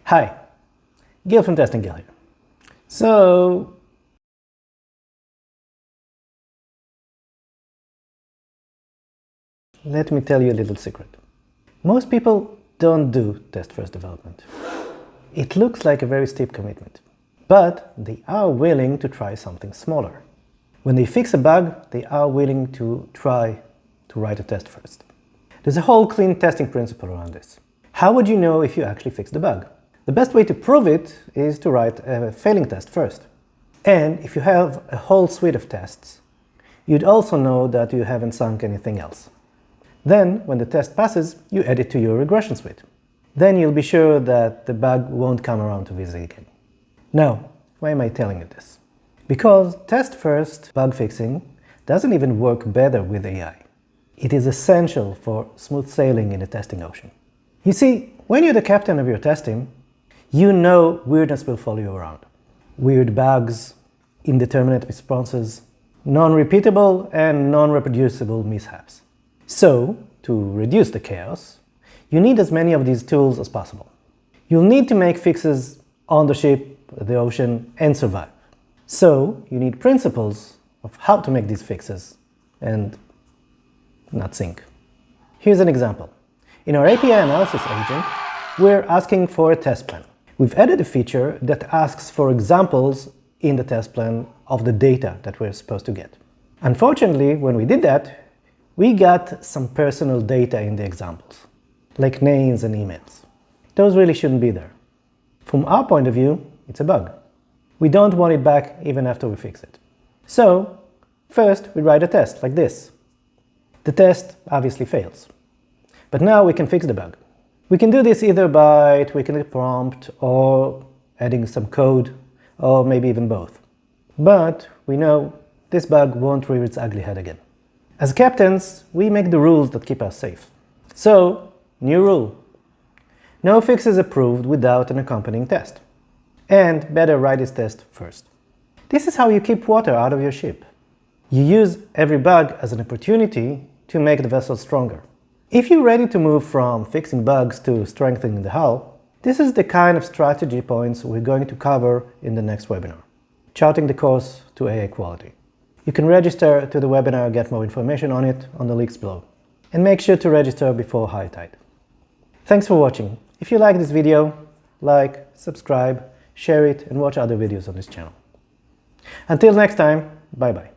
Hi, Gil from TestinGil here. So, let me tell you a little secret. Most people don't do test-first development. It looks like a very steep commitment, but they are willing to try something smaller. When they fix a bug, they are willing to try to write a test first. There's a whole clean testing principle around this. How would you know if you actually fixed the bug? The best way to prove it is to write a failing test first. And if you have a whole suite of tests, you'd also know that you haven't sunk anything else. Then, when the test passes, you add it to your regression suite. Then you'll be sure that the bug won't come around to visit again. Now, why am I telling you this? Because test-first bug fixing doesn't even work better with AI. It is essential for smooth sailing in the testing ocean. You see, when you're the captain of your testing, you know weirdness will follow you around. Weird bugs, indeterminate responses, non-repeatable and non-reproducible mishaps. So, to reduce the chaos, you need as many of these tools as possible. You'll need to make fixes on the ship, the ocean, and survive. So, you need principles of how to make these fixes and not sink. Here's an example. In our API analysis agent, we're asking for a test plan. We've added a feature that asks for examples in the test plan of the data that we're supposed to get. Unfortunately, when we did that, we got some personal data in the examples, like names and emails. Those really shouldn't be there. From our point of view, it's a bug. We don't want it back even after we fix it. So, first we write a test like this. The test obviously fails. But now we can fix the bug. We can do this either by tweaking the prompt or adding some code, or maybe even both. But we know this bug won't rear its ugly head again. As captains, we make the rules that keep us safe. So, new rule. No fix is approved without an accompanying test. And better write this test first. This is how you keep water out of your ship. You use every bug as an opportunity to make the vessel stronger. If you're ready to move from fixing bugs to strengthening the hull, this is the kind of strategy points we're going to cover in the next webinar, charting the course to AI quality. You can register to the webinar, get more information on it on the links below. And make sure to register before high tide. Thanks for watching. If you like this video, like, subscribe, share it, and watch other videos on this channel. Until next time, bye-bye.